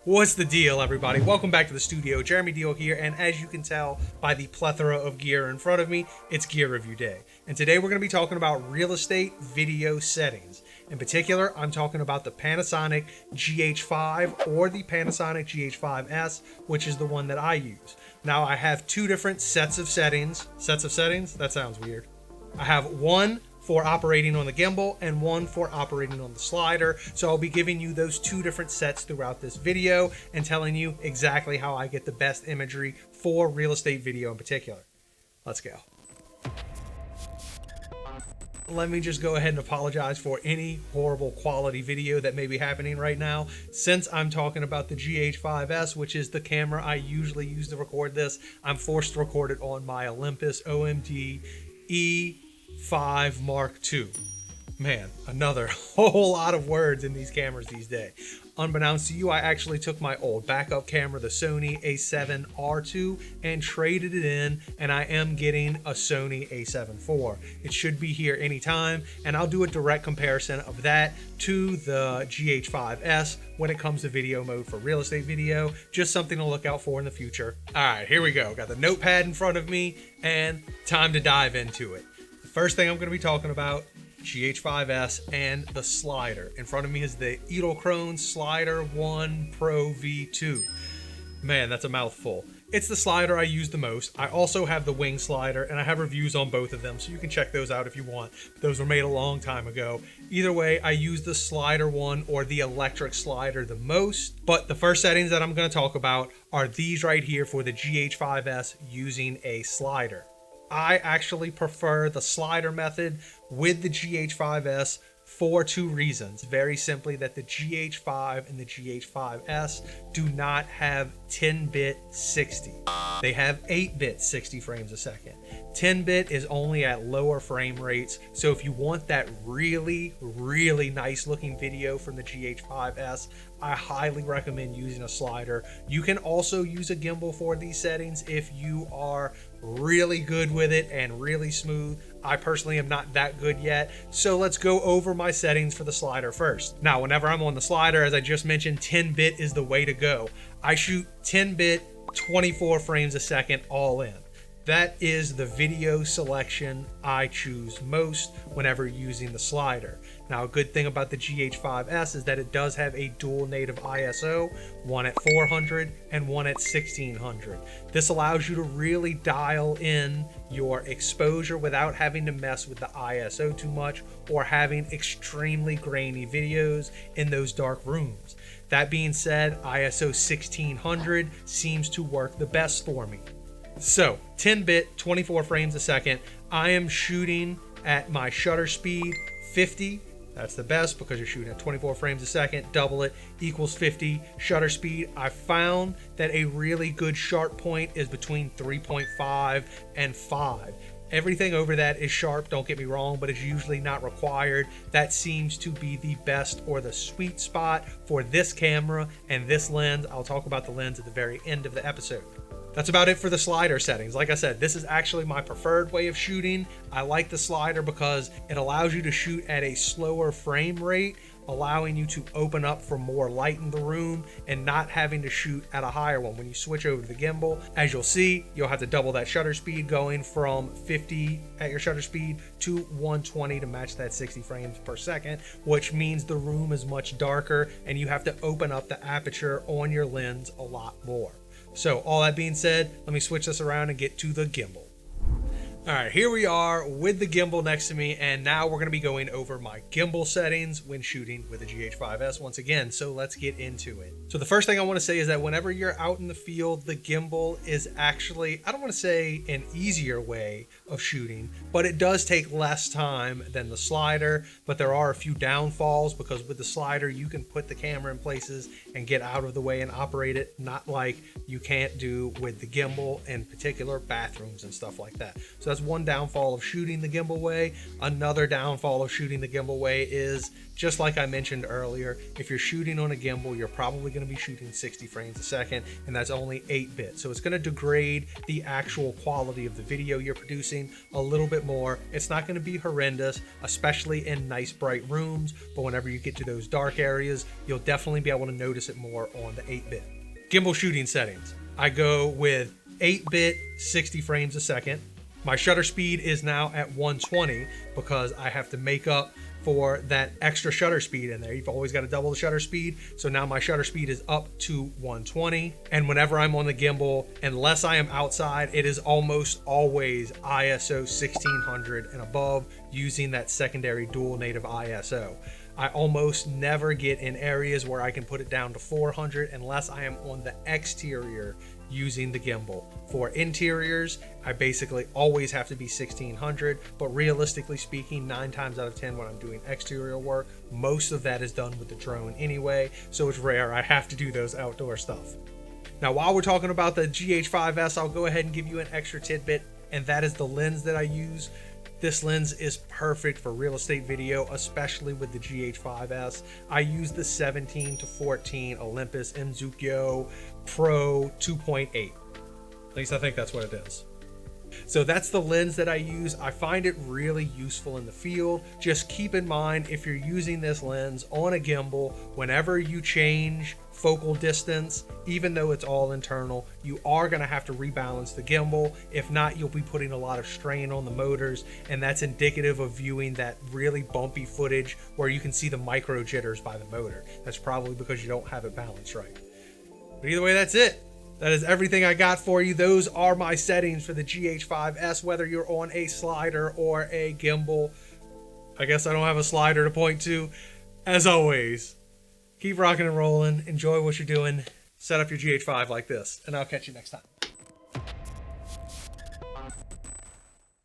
What's the deal, everybody? Welcome back to the studio. Jeremy Deal here, and as you can tell by the plethora of gear in front of me, it's gear review day. And today we're going to be talking about real estate video settings. In particular, I'm talking about the Panasonic GH5 or the Panasonic GH5s, which is the one that I use. Now, I have two different sets of settings. Sets of settings? That sounds weird. I have one for operating on the gimbal and one for operating on the slider. So I'll be giving you those two different sets throughout this video and telling you exactly how I get the best imagery for real estate video in particular. Let's go. Let me just go ahead and apologize for any horrible quality video that may be happening right now. Since I'm talking about the GH5s, which is the camera I usually use to record this, I'm forced to record it on my Olympus OMD E5 Mark II. Man, another whole lot of words in these cameras these days. Unbeknownst to you, I actually took my old backup camera, the Sony a7 R2, and traded it in, and I am getting a Sony a7 IV. It should be here anytime, and I'll do a direct comparison of that to the GH5s when it comes to video mode for real estate video. Just something to look out for in the future. All right, here we go. Got the notepad in front of me, and time to dive into it. The first thing I'm going to be talking about, GH5s and the slider. In front of me is the Edelkrone Slider 1 Pro V2. Man, that's a mouthful. It's the slider I use the most. I also have the wing slider, and I have reviews on both of them, so you can check those out if you want. Those were made a long time ago. Either way, I use the slider one or the electric slider the most. But the first settings that I'm going to talk about are these right here for the GH5s using a slider. I actually prefer the slider method with the GH5s for two reasons. Very simply, that the GH5 and the GH5s do not have 10-bit 60. They have 8-bit 60 frames a second. 10-bit is only at lower frame rates, so if you want that really nice looking video from the GH5s, I highly recommend using a slider. You can also use a gimbal for these settings if you are really good with it and really smooth. I personally am not that good yet, so let's go over my settings for the slider first. Now, whenever I'm on the slider, as I just mentioned, 10-bit is the way to go. I shoot 10-bit, 24 frames a second all in. That is the video selection I choose most whenever using the slider. Now, a good thing about the GH5s is that it does have a dual native ISO, one at 400 and one at 1600. This allows you to really dial in your exposure without having to mess with the ISO too much or having extremely grainy videos in those dark rooms. That being said, ISO 1600 seems to work the best for me. So 10-bit, 24 frames a second. I am shooting at my shutter speed 50. That's the best because you're shooting at 24 frames a second. Double it equals 50 shutter speed. I found that a really good sharp point is between 3.5 and 5. Everything over that is sharp, don't get me wrong, but it's usually not required. That seems to be the best or the sweet spot for this camera and this lens. I'll talk about the lens at the very end of the episode. That's about it for the slider settings. Like I said, this is actually my preferred way of shooting. I like the slider because it allows you to shoot at a slower frame rate, allowing you to open up for more light in the room and not having to shoot at a higher one. When you switch over to the gimbal, as you'll see, you'll have to double that shutter speed, going from 50 at your shutter speed to 120 to match that 60 frames per second, which means the room is much darker and you have to open up the aperture on your lens a lot more. So all that being said, let me switch this around and get to the gimbal. All right, here we are with the gimbal next to me, and now we're going to be going over my gimbal settings when shooting with the GH5s once again, so let's get into it. So the first thing I want to say is that whenever you're out in the field, the gimbal is actually, I don't want to say an easier way of shooting, but it does take less time than the slider, but there are a few downfalls because with the slider, you can put the camera in places and get out of the way and operate it, not like you can't do with the gimbal, in particular bathrooms and stuff like that. So that's one downfall of shooting the gimbal way. Another downfall of shooting the gimbal way is, just like I mentioned earlier, if you're shooting on a gimbal, you're probably going to be shooting 60 frames a second, and that's only 8-bit. So it's going to degrade the actual quality of the video you're producing a little bit more. It's not going to be horrendous, especially in nice bright rooms, but whenever you get to those dark areas, you'll definitely be able to notice it more on the 8-bit. Gimbal shooting settings. I go with 8-bit 60 frames a second. My shutter speed is now at 120 because I have to make up for that extra shutter speed in there. You've always got to double the shutter speed. So now my shutter speed is up to 120. And whenever I'm on the gimbal, unless I am outside, it is almost always ISO 1600 and above using that secondary dual native ISO. I almost never get in areas where I can put it down to 400 unless I am on the exterior using the gimbal. For interiors, I basically always have to be 1600, but realistically speaking, 9 times out of 10 when I'm doing exterior work, most of that is done with the drone anyway, so it's rare I have to do those outdoor stuff. Now, while we're talking about the GH5s, I'll go ahead and give you an extra tidbit, and that is the lens that I use. This lens is perfect for real estate video, especially with the GH5s. I use the 17 to 14 Olympus Mzukyo Pro 2.8. At least I think that's what it is. So that's the lens that I use. I find it really useful in the field. Just keep in mind, if you're using this lens on a gimbal, whenever you change focal distance, even though it's all internal, you are going to have to rebalance the gimbal. If not, you'll be putting a lot of strain on the motors, and that's indicative of viewing that really bumpy footage where you can see the micro jitters by the motor. That's probably because you don't have it balanced right. But either way, that's it. That is everything I got for you. Those are my settings for the GH5s, whether you're on a slider or a gimbal. I guess I don't have a slider to point to. As always, keep rocking and rolling. Enjoy what you're doing. Set up your GH5 like this, and I'll catch you next time.